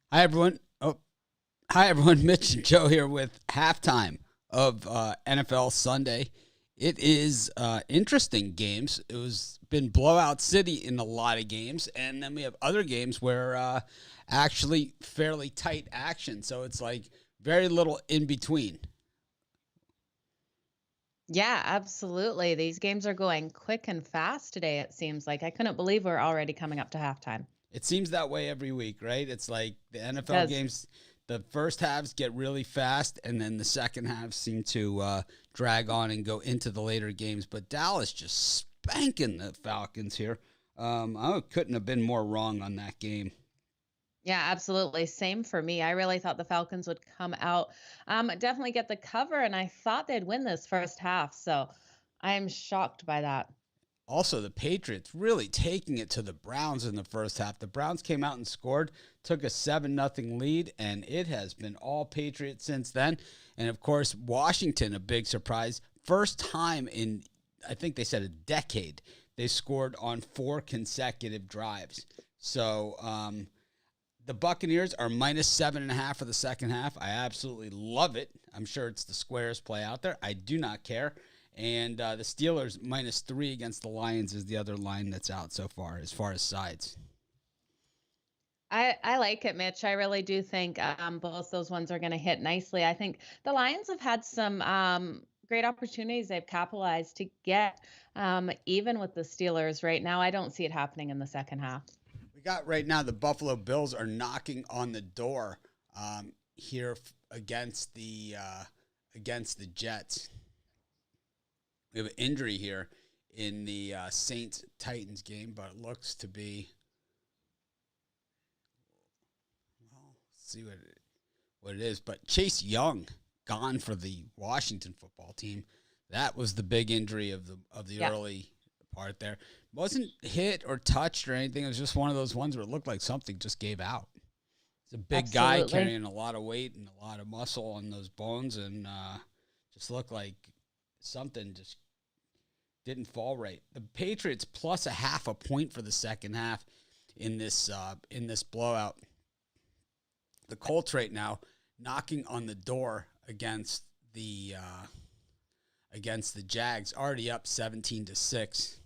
Hi everyone. Hi everyone. Mitch and Joe here with halftime of NFL Sunday. It is interesting games. It was been blowout city in a lot of games, and then we have other games where actually fairly tight action. So it's like very little in between. Yeah, absolutely. These games are going quick and fast today, it seems like. I couldn't believe we're already coming up to halftime. It seems that way every week, right? It's like the It NFL does. games, the first halves get really fast, and then the second halves seem to drag on and go into the later games. But Dallas just spanking the Falcons here. I couldn't have been more wrong on that game. Yeah, absolutely. Same for me. I really thought the Falcons would come out, definitely get the cover, and I thought they'd win this first half. So I'm shocked by that. Also, the Patriots really taking it to the Browns in the first half. The Browns came out and scored, took a 7-0 lead, and it has been all Patriots since then. And of course, Washington, a big surprise. First time in, I think they said a decade, they scored on 4 consecutive drives. So the Buccaneers are minus 7.5 for the second half. I absolutely love it. I'm sure it's the squares play out there. I do not care. And the Steelers -3 against the Lions is the other line that's out so far as sides. I like it, Mitch. I really do think both those ones are going to hit nicely. I think the Lions have had some great opportunities they've capitalized to get even with the Steelers right now. I don't see it happening in the second half. We got right now the Buffalo Bills are knocking on the door here against the Jets. We have an injury here in the Saints Titans game, but it looks to be well. Let's see what it is. But Chase Young gone for the Washington football team. That was the big injury of the Yeah, early part there. Wasn't hit or touched or anything. It was just one of those ones where it looked like something just gave out. It's a big guy absolutely. carrying a lot of weight and a lot of muscle on those bones, and just looked like something just didn't fall right. The Patriots plus a half a point for the second half in this blowout. The Colts right now knocking on the door against the Jags, already up 17-6.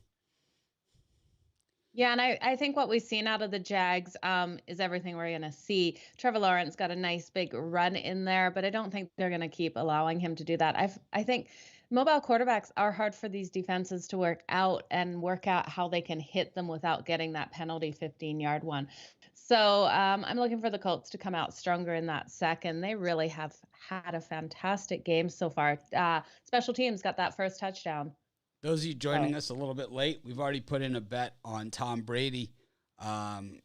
Yeah, and I think what we've seen out of the Jags is everything we're going to see. Trevor Lawrence got a nice big run in there, but I don't think they're going to keep allowing him to do that. I think mobile quarterbacks are hard for these defenses to work out how they can hit them without getting that penalty 15-yard one. So I'm looking for the Colts to come out stronger in that second. They really have had a fantastic game so far. Special teams got that first touchdown. Those of you joining So us a little bit late, we've already put in a bet on Tom Brady. Um,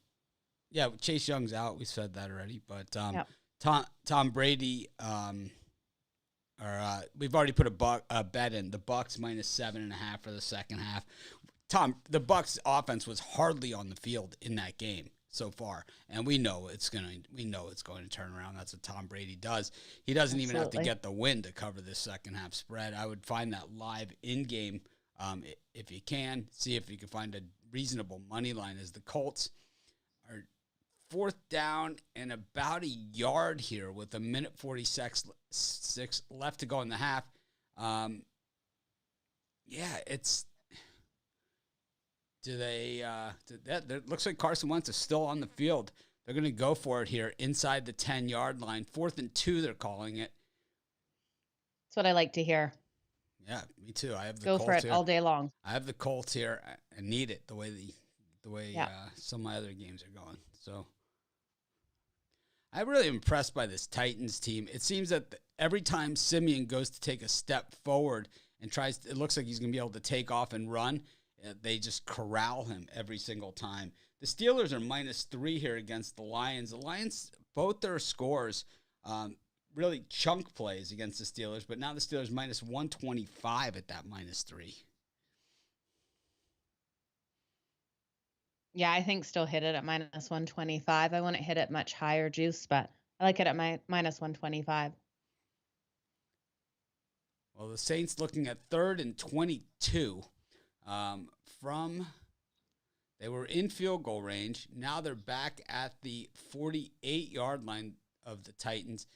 yeah, Chase Young's out. We said that already, but yeah. Tom Brady, or we've already put a bet in the Bucks -7.5 for the second half. The Bucks offense was hardly on the field in that game so far, and we know it's going to turn around. That's what Tom Brady does. He doesn't even have to Absolutely. get the win to cover this second half spread. I would find that live in game, if you can. See if you can find a reasonable money line as the Colts are fourth down and about a yard here with a minute 46 left to go in the half. Um, yeah, it's do they that it looks like Carson Wentz is still on the field. They're going to go for it here inside the 10-yard line. 4th and 2 they're calling it. That's what I like to hear. Yeah, me too. I have the Go for Colts it here. all day long. I have the Colts here. I need it the way Yeah. some of my other games are going. So I'm really impressed by this Titans team. It seems that every time Simeon goes to take a step forward and it looks like he's going to be able to take off and run. They just corral him every single time. The Steelers are -3 here against the Lions. The Lions, both their scores, really chunk plays against the Steelers, but now the Steelers -125 at that -3. Yeah, I think still hit it at minus 125. I wouldn't hit it much higher juice, but I like it at my minus 125. Well, the Saints looking at 3rd and 22 from They were in field goal range. Now they're back at the 48-yard line of the Titans.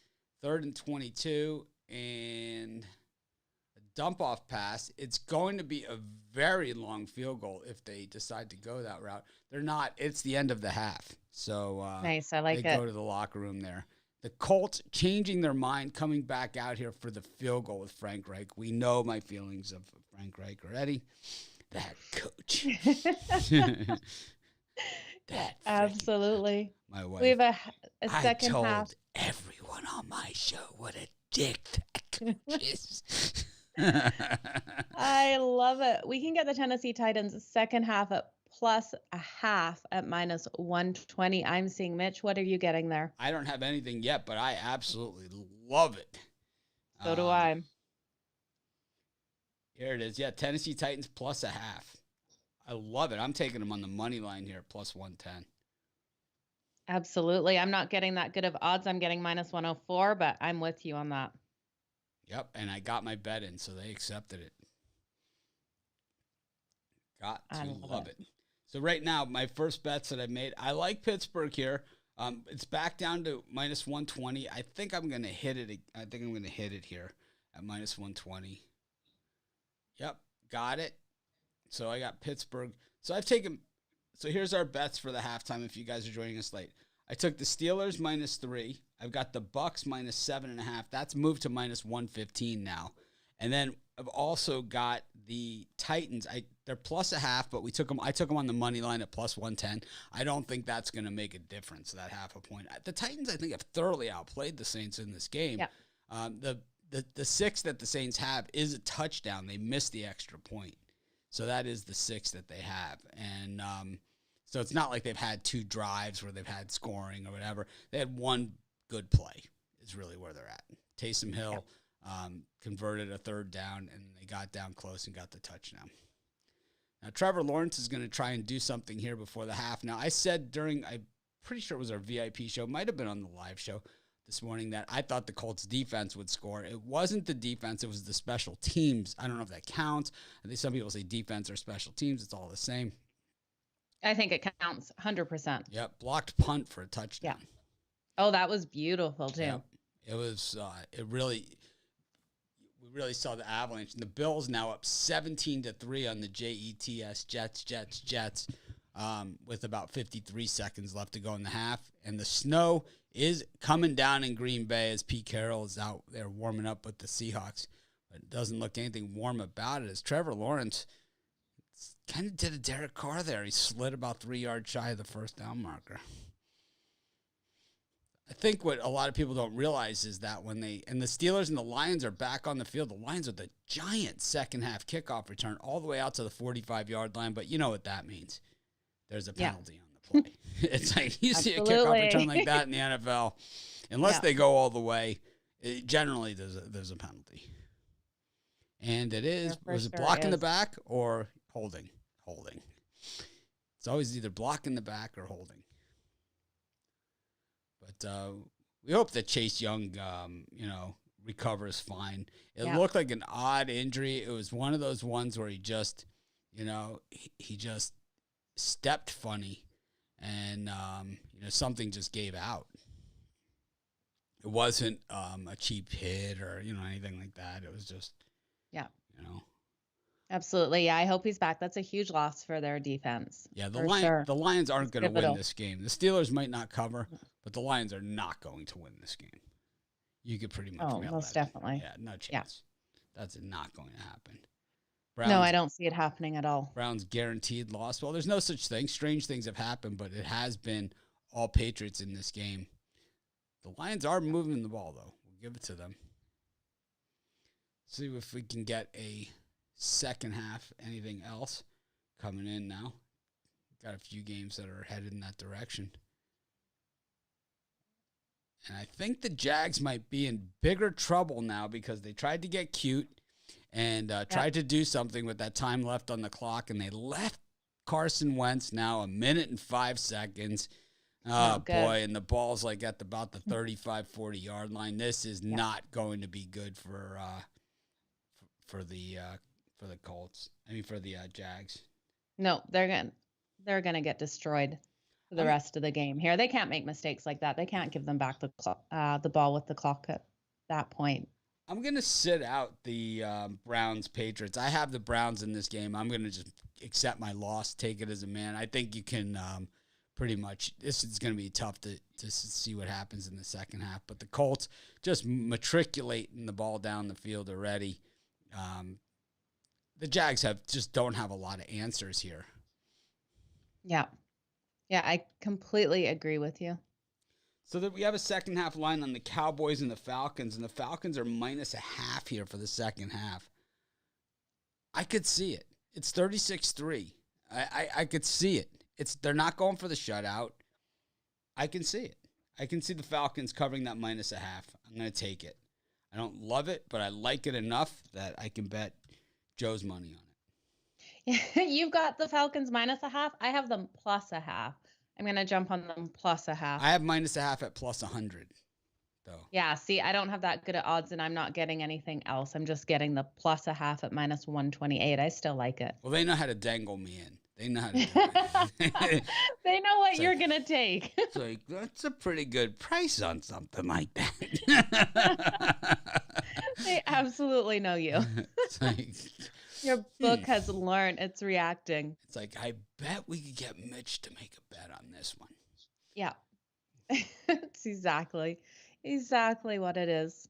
3rd and 22 and a dump-off pass. It's going to be a very long field goal if they decide to go that route. They're not. It's the end of the half. So Nice. I like they it. go to the locker room there. The Colts changing their mind, coming back out here for the field goal with Frank Reich. We know my feelings of Frank Reich already. That coach. That Absolutely. my wife. We have a second I told half. everyone on my show what a dick that coach is. I love it. We can get the Tennessee Titans second half at plus a half at minus 120. I'm seeing Mitch. What are you getting there? I don't have anything yet, but I absolutely love it. So do I. Here it is. Yeah, Tennessee Titans plus a half. I love it. I'm taking them on the money line here, plus 110. Absolutely. I'm not getting that good of odds. I'm getting minus 104, but I'm with you on that. Yep, and I got my bet in, so they accepted it. Got to love it. So right now, my first bets that I made, I like Pittsburgh here. It's back down to minus 120. I think I'm going to hit it. I think I'm going to hit it here at minus 120. Yep, got it. So I got Pittsburgh. So here's our bets for the halftime if you guys are joining us late. I took the Steelers minus 3. I've got the Bucks minus 7.5. That's moved to minus 115 now. And then I've also got the Titans. They're plus a half, but I took them on the money line at plus 110. I don't think that's going to make a difference, that half a point. The Titans, I think, have thoroughly outplayed the Saints in this game. Yeah. The 6 that the Saints have is a touchdown. They missed the extra point. So that is the 6 that they have. And so it's not like they've had 2 drives where they've had scoring or whatever. They had one good play is really where they're at. Taysom Hill converted a 3rd down, and they got down close and got the touchdown. Now, Trevor Lawrence is going to try and do something here before the half. Now, I said I'm pretty sure it was our VIP show, might have been on the live show this morning, that I thought the Colts defense would score. It wasn't the defense. It was the special teams. I don't know if that counts. I think some people say defense or special teams. It's all the same. I think it counts 100%. Yep. Blocked punt for a touchdown. Yeah. Oh, that was beautiful too. Yep. It was, we really saw the avalanche. And the Bills now up 17-3 on the Jets, with about 53 seconds left to go in the half. And the snow is coming down in Green Bay as Pete Carroll is out there warming up with the Seahawks. But it doesn't look anything warm about it as Trevor Lawrence kind of did a Derek Carr there. He slid about 3 yards shy of the first down marker. I think what a lot of people don't realize is that when the Steelers and the Lions are back on the field, the Lions are the giant second half kickoff return all the way out to the 45-yard line. But you know what that means. There's a penalty on the play. It's like you see a kickoff return like that in the NFL, unless they go all the way, generally there's a penalty. And it is, was it blocking the back or holding? Holding. It's always either blocking the back or holding. But we hope that Chase Young, recovers fine. It looked like an odd injury. It was one of those ones where he just, he just stepped funny, and something just gave out. It wasn't a cheap hit or anything like that. It was just, Absolutely. Yeah, I hope he's back. That's a huge loss for their defense. Yeah, the Lions aren't going to win this game. The Steelers might not cover, but the Lions are not going to win this game. You could pretty much mail most that definitely. Yeah, no chance. Yeah. That's not going to happen. No, I don't see it happening at all. Browns guaranteed loss. Well, there's no such thing. Strange things have happened, but it has been all Patriots in this game. The Lions are moving the ball, though. We'll give it to them. See if we can get a second half. Anything else coming in now? Got a few games that are headed in that direction. And I think the Jags might be in bigger trouble now because they tried to get cute and tried to do something with that time left on the clock, and they left Carson Wentz now 1 minute and 5 seconds. Oh, boy, and the ball's like at about the 35, 40-yard line. This is not going to be good for the Colts. I mean, for the Jags. No, they're going. they're going to get destroyed for the I'm rest of the game here. They can't make mistakes like that. They can't give them back the ball with the clock at that point. I'm gonna sit out the Browns Patriots. I have the Browns in this game. I'm gonna just accept my loss, take it as a man. I think you can pretty much. This is gonna be tough to see what happens in the second half. But the Colts just matriculating the ball down the field already. The Jags don't have a lot of answers here. Yeah. Yeah, I completely agree with you. So that we have a second half line on the Cowboys and the Falcons are minus a half here for the second half. I could see it. It's 36-3. I could see it. They're not going for the shutout. I can see it. I can see the Falcons covering that minus a half. I'm going to take it. I don't love it, but I like it enough that I can bet Joe's money on it. You've got the Falcons minus a half. I have them plus a half. I'm going to jump on them plus a half. I have minus a half at plus 100, though. Yeah, see, I don't have that good at odds, and I'm not getting anything else. I'm just getting the plus a half at minus 128. I still like it. Well, they know how to dangle me in. They know how to do it. They know what you're going to take. It's like, that's a pretty good price on something like that. They absolutely know you. It's like, your book has learned. It's reacting. It's like, I bet we could get Mitch to make a bet on this one. Yeah. It's exactly what it is.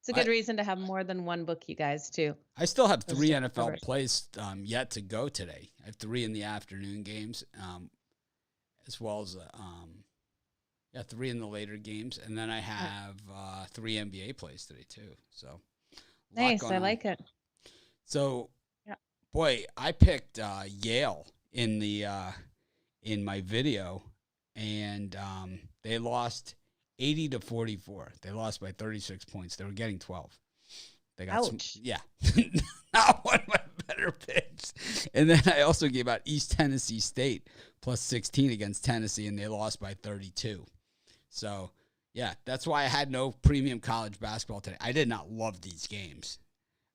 It's a good reason to have more than one book, you guys, too. I still have 3 NFL plays yet to go today. I have 3 in the afternoon games, as well as 3 in the later games, and then I have 3 NBA plays today too. So nice, I like it. So, boy, I picked Yale in my video, and they lost 80-44. They lost by 36 points. They were getting 12. They got ouch. Not one of my better picks. And then I also gave out East Tennessee State plus 16 against Tennessee, and they lost by 32. So, yeah, that's why I had no premium college basketball today. I did not love these games.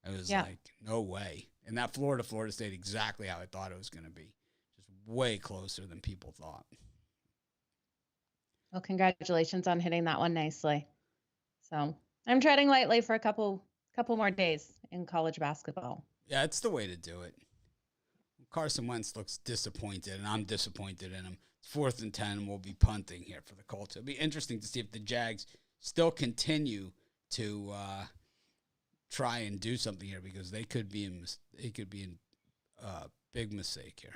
I was like, no way. And that Florida State, exactly how I thought it was going to be. Just way closer than people thought. Well, congratulations on hitting that one nicely. So I'm treading lightly for a couple more days in college basketball. Yeah, it's the way to do it. Carson Wentz looks disappointed, and I'm disappointed in him. It's 4th and 10, and we'll be punting here for the Colts. It'll be interesting to see if the Jags still continue to try and do something here, because they could be in big mistake here.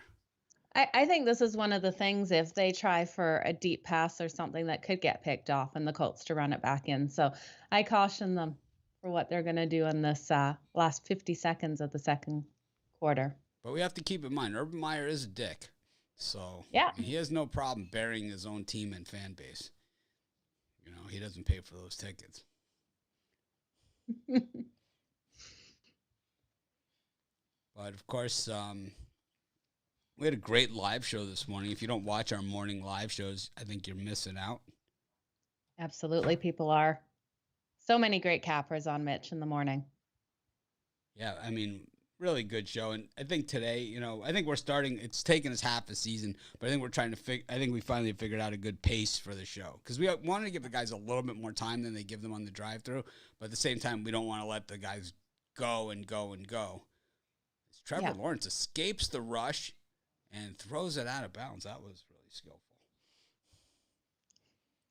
I think this is one of the things, if they try for a deep pass or something, that could get picked off and the Colts to run it back in. So I caution them for what they're going to do in this last 50 seconds of the second quarter. But we have to keep in mind, Urban Meyer is a dick. So he has no problem burying his own team and fan base. You know, he doesn't pay for those tickets. But, of course, we had a great live show this morning. If you don't watch our morning live shows, I think you're missing out. Absolutely, people are. So many great cappers on Mitch in the morning. Yeah, I mean, really good show. And I think today, I think we're starting, it's taken us half a season, but I think we're trying to I think we finally figured out a good pace for the show. Because we wanted to give the guys a little bit more time than they give them on the drive-through. But at the same time, we don't want to let the guys go and go and go. Trevor Lawrence escapes the rush and throws it out of bounds. That was really skillful.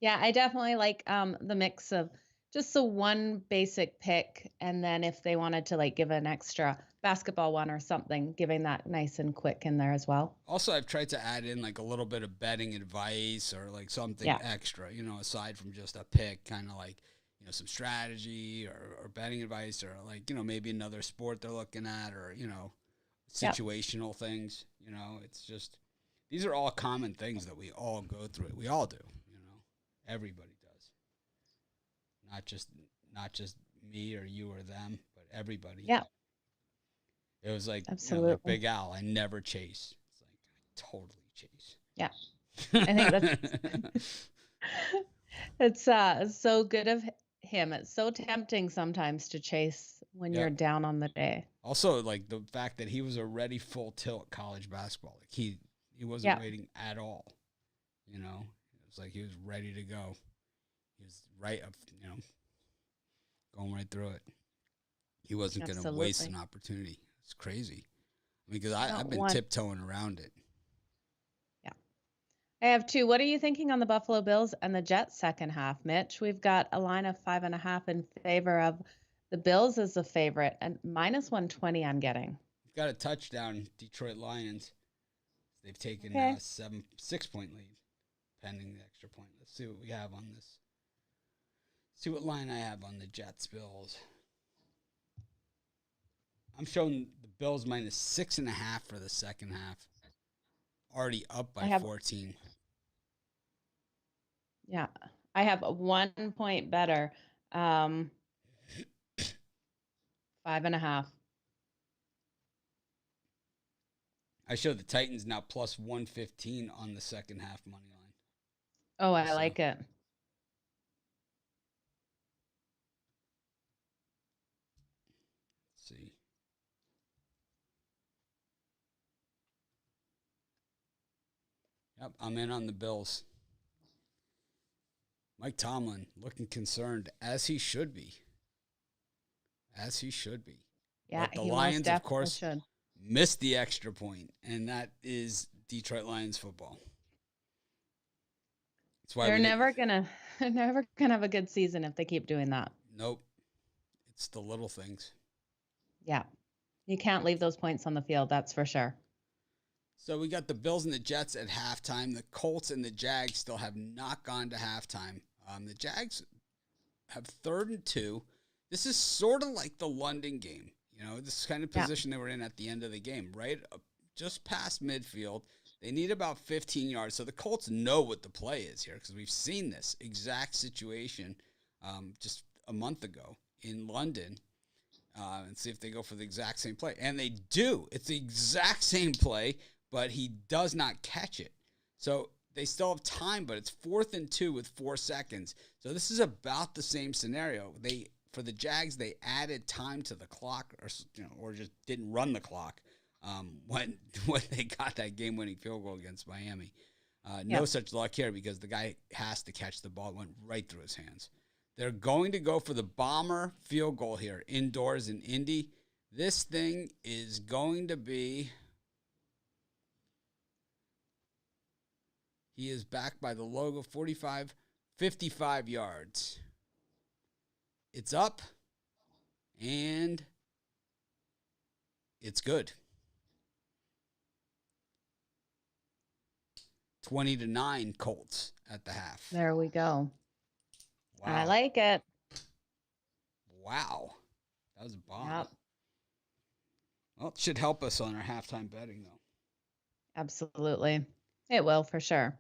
Yeah, I definitely like the mix of just the one basic pick, and then if they wanted to give an extra basketball one or something, giving that nice and quick in there as well. Also, I've tried to add in a little bit of betting advice or something extra, aside from just a pick, kind of some strategy or betting advice, or maybe another sport they're looking at, or situational things. It's just, these are all common things that we all go through. We all do. Everybody does. Not just me or you or them, but everybody. Yeah. It was absolutely. Big Al. I never chase. It's I totally chase. Yeah. I think it's so good of him. It's so tempting sometimes to chase when you're down on the day. Also, the fact that he was already full tilt college basketball. He He wasn't Yeah, waiting at all. You know, it was like he was ready to go. He was right up, going right through it. He wasn't going to waste absolutely. an opportunity. It's crazy. I mean, because Not I've been one. tiptoeing around it. Yeah. I have two. What are you thinking on the Buffalo Bills and the Jets second half, Mitch? We've got a line of 5.5 in favor of the Bills as a favorite and minus 120 I'm getting. We've got a touchdown, Detroit Lions. They've taken now Okay. a 6 point lead, pending the extra point. Let's see what we have on this. See what line I have on the Jets Bills. I'm showing the Bills minus 6.5 for the second half. Already up I by have, 14. yeah, I have a 1 point better. Um, 5.5. I show the Titans now plus 115 on the second half money line. Oh, I So like it. let's see. Yep, I'm in on the Bills. Mike Tomlin looking concerned, as he should be. As he should be. Yeah, But the he most Lions, of definitely course, should. missed the extra point, and that is Detroit Lions football. That's why They're we didn't. never gonna they're never gonna have a good season if they keep doing that. Nope. It's the little things. Yeah. You can't leave those points on the field, that's for sure. So we got the Bills and the Jets at halftime. The Colts and the Jags still have not gone to halftime. The Jags have 3rd and 2. This is sort of like the London game. This kind of Yeah. position they were in at the end of the game, right? Just past midfield. They need about 15 yards. So the Colts know what the play is here because we've seen this exact situation just a month ago in London. And see if they go for the exact same play. And they do. It's the exact same play, but he does not catch it. So they still have time, but it's 4th and 2 with 4 seconds. So this is about the same scenario. For the Jags, they added time to the clock, or just didn't run the clock when they got that game-winning field goal against Miami. No such luck here because the guy has to catch the ball. It went right through his hands. They're going to go for the bomber field goal here indoors in Indy. This thing is going to be. He is back by the logo, 55 yards. It's up, and it's good. 20-9 Colts at the half. There we go. Wow. I like it. Wow. That was a bomb. Yep. Well, it should help us on our halftime betting, though. Absolutely. It will for sure.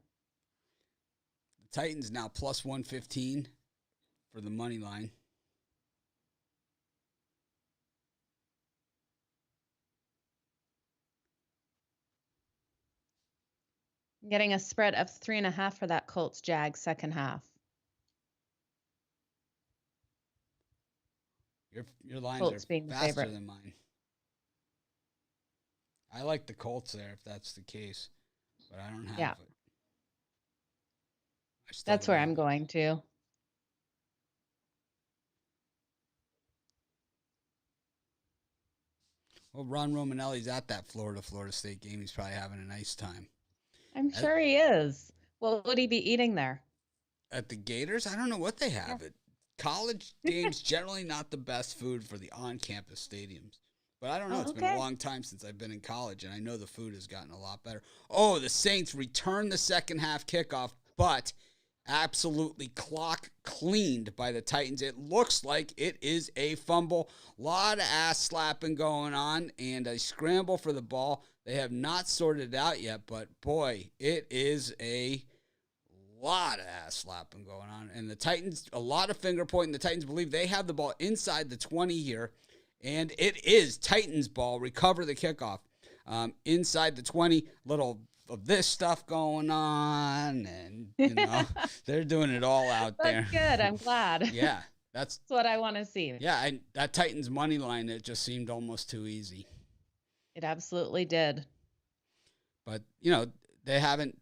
The Titans now plus 115 for the money line. Getting a spread of 3.5 for that Colts Jag second half. Your lines Colts are being the faster favorite. than mine. I like the Colts there if that's the case, but I don't have Yeah. it. That's where I'm going to. Well, Ron Romanelli's at that Florida State game. He's probably having a nice time. I'm sure he is. What would he be eating there? At the Gators, I don't know what they have. Yeah. College games generally not the best food for the on-campus stadiums. But I don't know. It's been a long time since I've been in college, and I know the food has gotten a lot better. Oh, the Saints return the second half kickoff, but absolutely clock cleaned by the Titans. It looks like it is a fumble. A lot of ass slapping going on, and a scramble for the ball. They have not sorted it out yet, but boy, it is a lot of ass slapping going on. And the Titans, a lot of finger pointing. The Titans believe they have the ball inside the 20 here. And it is Titans ball. Recover the kickoff. Inside the 20. Little of this stuff going on. And, they're doing it all out there. That's good. I'm glad. Yeah. That's what I want to see. Yeah. And that Titans money line, it just seemed almost too easy. It absolutely did. But, they haven't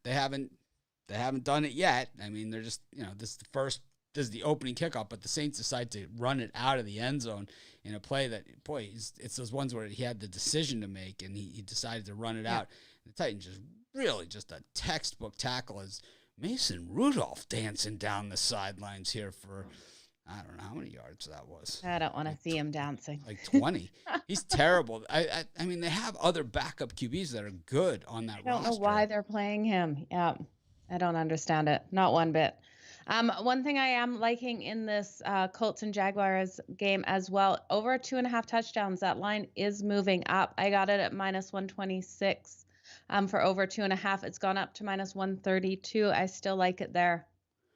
done it yet. I mean, they're just, this is the opening kickoff, but the Saints decide to run it out of the end zone in a play that, boy, it's those ones where he had the decision to make, and he decided to run it out. The Titans just a textbook tackle as Mason Rudolph dancing down the sidelines here for, I don't know how many yards that was. I don't want to see him dancing. Like 20. He's terrible. I mean, they have other backup QBs that are good on that roster. I don't know why they're playing him. Yeah, I don't understand it. Not one bit. One thing I am liking in this Colts and Jaguars game as well, over 2.5 touchdowns. That line is moving up. I got it at -126 for over 2.5. It's gone up to -132. I still like it there.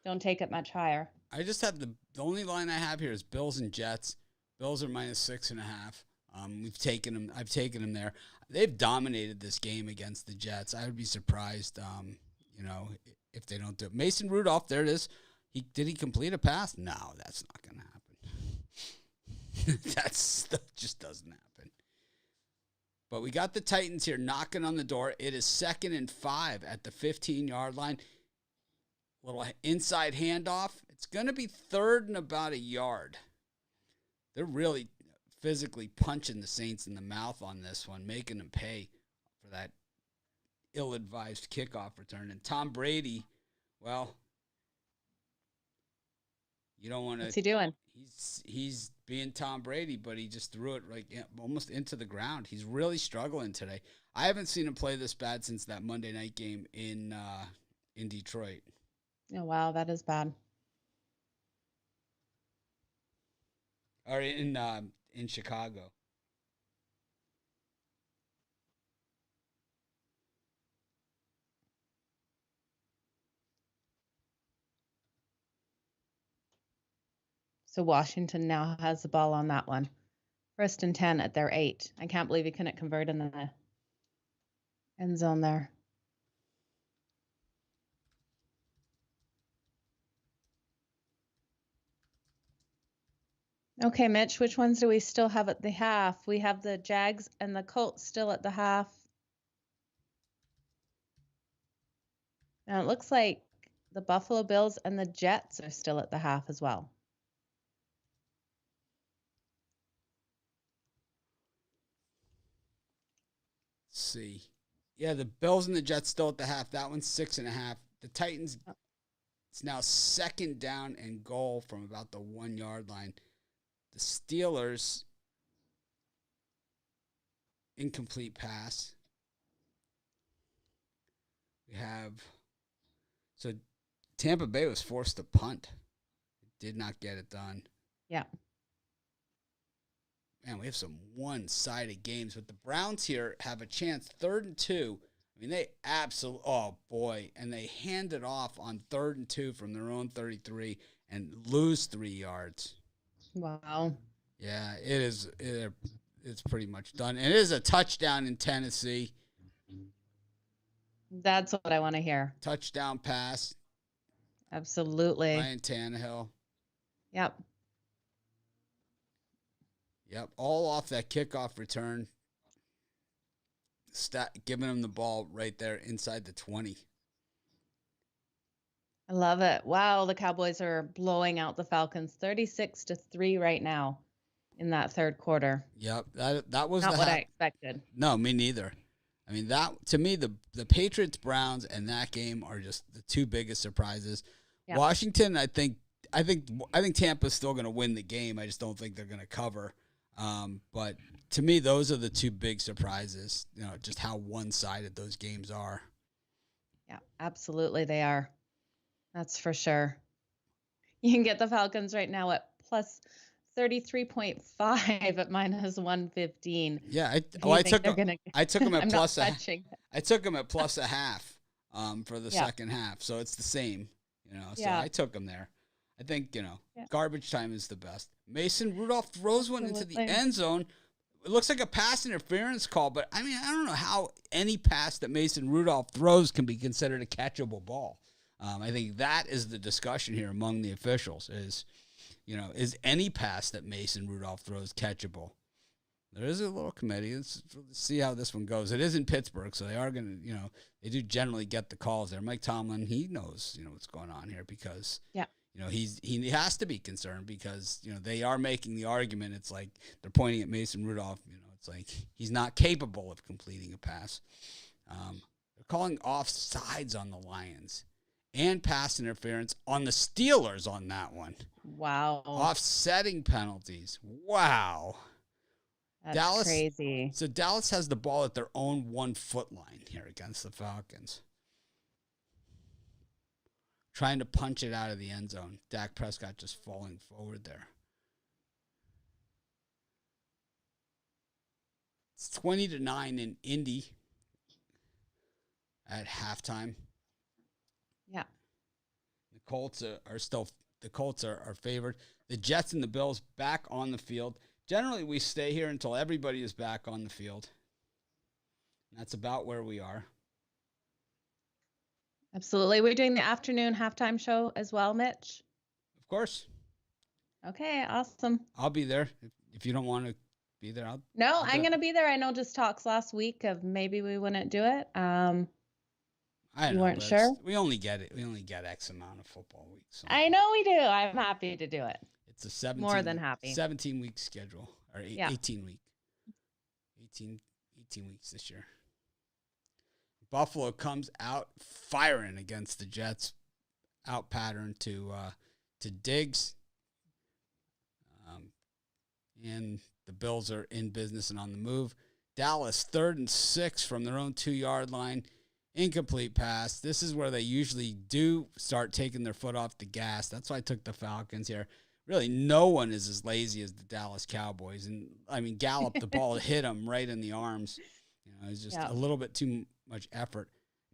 Don't take it much higher. I just have the only line I have here is Bills and Jets. Bills are -6.5. I've taken them there. They've dominated this game against the Jets. I would be surprised, if they don't do it. Mason Rudolph, there it is. Did he complete a pass? No, that's not going to happen. That just doesn't happen. But we got the Titans here knocking on the door. It is 2nd and 5 at the 15-yard line. Little inside handoff. It's going to be 3rd and about a yard. They're really physically punching the Saints in the mouth on this one, making them pay for that ill-advised kickoff return. And Tom Brady, well, you don't want to. What's he doing? He's being Tom Brady, but he just threw it almost into the ground. He's really struggling today. I haven't seen him play this bad since that Monday night game in Detroit. Oh, wow, that is bad. Or in Chicago. So Washington now has the ball on that one. 1st and 10 at their 8. I can't believe he couldn't convert in the end zone there. Okay, Mitch, which ones do we still have at the half? We have the Jags and the Colts still at the half. Now it looks like the Buffalo Bills and the Jets are still at the half as well. Let's see. Yeah, the Bills and the Jets still at the half. That one's 6.5. The Titans, it's now 2nd down and goal from about the 1-yard line. The Steelers, incomplete pass. So Tampa Bay was forced to punt. Did not get it done. Yeah. Man, we have some one-sided games, but the Browns here have a chance. 3rd and 2. I mean, they absolutely, oh boy, and they hand it off on 3rd and 2 from their own 33 and lose 3 yards. Wow. Yeah, it is. It's pretty much done. And it is a touchdown in Tennessee. That's what I want to hear. Touchdown pass. Absolutely. Ryan Tannehill. Yep. Yep, all off that kickoff return. Giving him the ball right there inside the 20. I love it. Wow, the Cowboys are blowing out the Falcons 36-3 right now in that 3rd quarter. Yep, that was not what I expected. No, me neither. I mean, that to me, the Patriots Browns and that game are just the 2 biggest surprises. Yep. Washington, I think Tampa's still going to win the game. I just don't think they're going to cover. But to me, those are the 2 big surprises. Just how one-sided those games are. Yeah, absolutely, they are. That's for sure. You can get the Falcons right now at plus 33.5 at -115. Yeah, I took them at plus a. I took them at plus a half for the second half, so it's the same. So I took them there. I think garbage time is the best. Mason Rudolph throws one into the end zone. It looks like a pass interference call, but I mean, I don't know how any pass that Mason Rudolph throws can be considered a catchable ball. I think that is the discussion here among the officials is any pass that Mason Rudolph throws catchable? There is a little committee. Let's see how this one goes. It is in Pittsburgh, so they are going to, they do generally get the calls there. Mike Tomlin, he knows, what's going on here because, Yeah. he has to be concerned because, they are making the argument. It's like they're pointing at Mason Rudolph. It's like he's not capable of completing a pass. They're calling offsides on the Lions and pass interference on the Steelers on that one. Wow. Offsetting penalties. Wow. That's Dallas, crazy. So Dallas has the ball at their own 1 foot line here against the Falcons. Trying to punch it out of the end zone. Dak Prescott just falling forward there. It's 20-9 in Indy at halftime. Yeah. The Colts are favored. The Jets and the Bills back on the field. Generally, we stay here until everybody is back on the field. That's about where we are. Absolutely. We're doing the afternoon halftime show as well, Mitch. Of course. Okay, awesome. I'll be there. If you don't want to be there, I'm going to be there. I know just talks last week of maybe we wouldn't do it. You weren't sure? We only get X amount of football weeks. So. I know we do. I'm happy to do it. It's a 17 more than happy 17-week schedule or 18 weeks this year. Buffalo comes out firing against the Jets, out pattern to Diggs, and the Bills are in business and on the move. Dallas 3rd and 6 from their own 2-yard line. Incomplete pass. This is where they usually do start taking their foot off the gas. That's why I took the Falcons here. Really, no one is as lazy as the Dallas Cowboys. And, Gallup, the ball hit him right in the arms. It's just a little bit too much effort.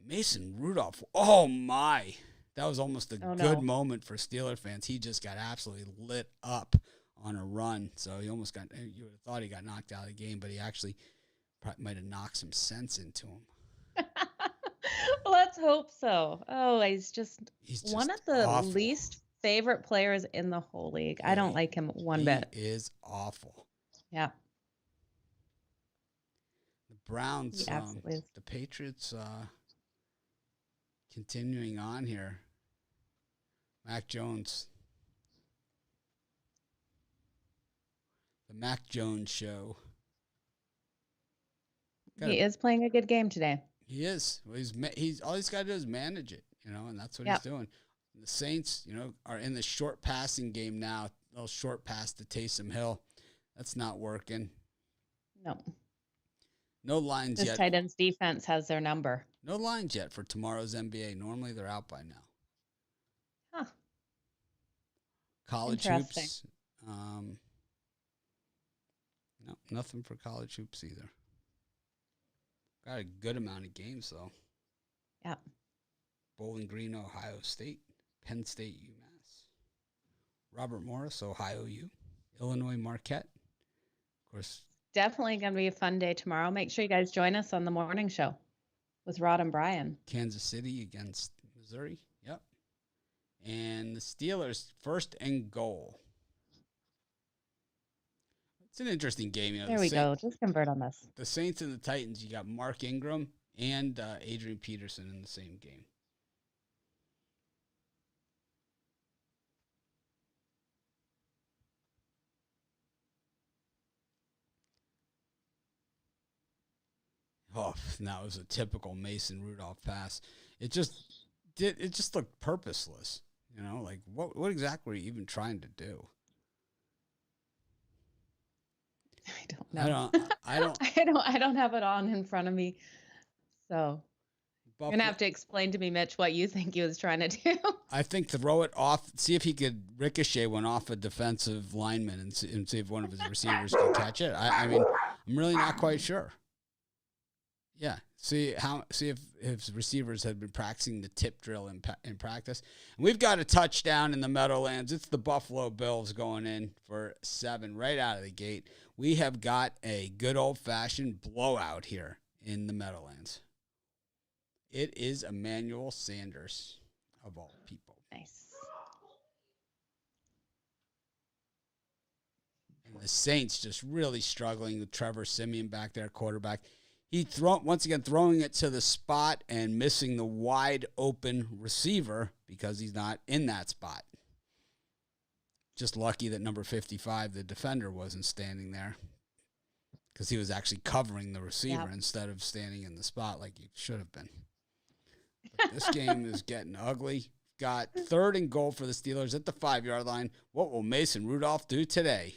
Mason Rudolph, oh, my. That was almost a good moment for Steeler fans. He just got absolutely lit up on a run. So he almost you would have thought he got knocked out of the game, but he actually probably might have knocked some sense into him. Let's hope so. Oh, he's just one of the least favorite players in the whole league. I don't like him one bit. He is awful. Yeah. The Browns, the Patriots continuing on here. Mac Jones. The Mac Jones show. He is playing a good game today. He is. Well, he's all he's got to do is manage it, and that's what he's doing. The Saints, are in the short passing game now. They'll short pass to Taysom Hill. That's not working. No lines yet. This tight end's defense has their number. No lines yet for tomorrow's NBA. Normally they're out by now. Huh. College hoops. No, nothing for college hoops either. Got a good amount of games, though. Yeah. Bowling Green, Ohio State. Penn State, UMass. Robert Morris, Ohio U. Illinois, Marquette. Of course. Definitely going to be a fun day tomorrow. Make sure you guys join us on the morning show with Rod and Brian. Kansas City against Missouri. Yep. And the Steelers, 1st and goal. It's an interesting game. There we go. Just convert on this. The Saints and the Titans, you got Mark Ingram and Adrian Peterson in the same game. Oh, that was a typical Mason Rudolph pass. It just looked purposeless. Like what exactly were you even trying to do? I don't know. I don't have it on in front of me. So you're going to have to explain to me, Mitch, what you think he was trying to do. I think throw it off, see if he could ricochet one off a defensive lineman and see if one of his receivers could catch it. I'm really not quite sure. Yeah. See if his receivers had been practicing the tip drill in practice. And we've got a touchdown in the Meadowlands. It's the Buffalo Bills going in for 7 right out of the gate. We have got a good old-fashioned blowout here in the Meadowlands. It is Emmanuel Sanders, of all people. Nice. And The Saints just really struggling with Trevor Siemian back there, quarterback. He once again throwing it to the spot and missing the wide open receiver because he's not in that spot. Just lucky that number 55, the defender, wasn't standing there because he was actually covering the receiver instead of standing in the spot like he should have been. But this game is getting ugly. Got 3rd and goal for the Steelers at the 5-yard line. What will Mason Rudolph do today?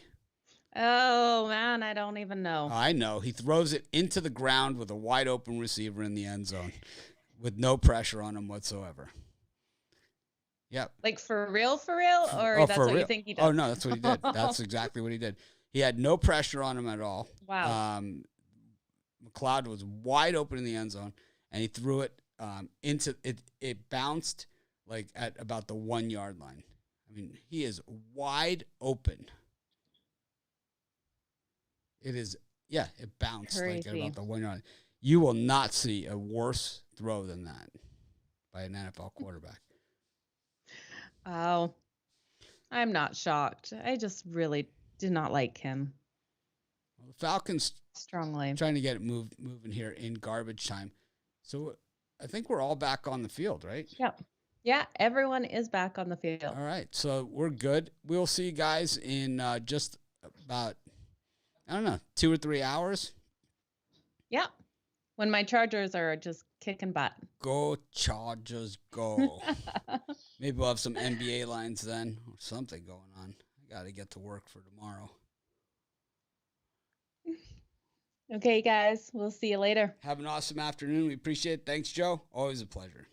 Oh, man, I don't even know. I know. He throws it into the ground with a wide open receiver in the end zone with no pressure on him whatsoever. Yep. Like for real? Or that's what you think he does? Oh, no, that's what he did. That's exactly what he did. He had no pressure on him at all. Wow. McLeod was wide open in the end zone, and he threw it into it. It bounced like at about the 1-yard line. I mean, he is wide open. It is, it bounced like at about the 1-yard line. You will not see a worse throw than that by an NFL quarterback. Oh, I'm not shocked. I just really did not like him. Well, the Falcons strongly trying to get it moving here in garbage time. So I think we're all back on the field, right? Yep. Yeah, everyone is back on the field. All right, so we're good. We'll see you guys in just about, 2 or 3 hours. Yep. When my Chargers are just kicking butt. Go Chargers, go. Maybe we'll have some NBA lines then or something going on. I got to get to work for tomorrow. Okay, guys. We'll see you later. Have an awesome afternoon. We appreciate it. Thanks, Joe. Always a pleasure.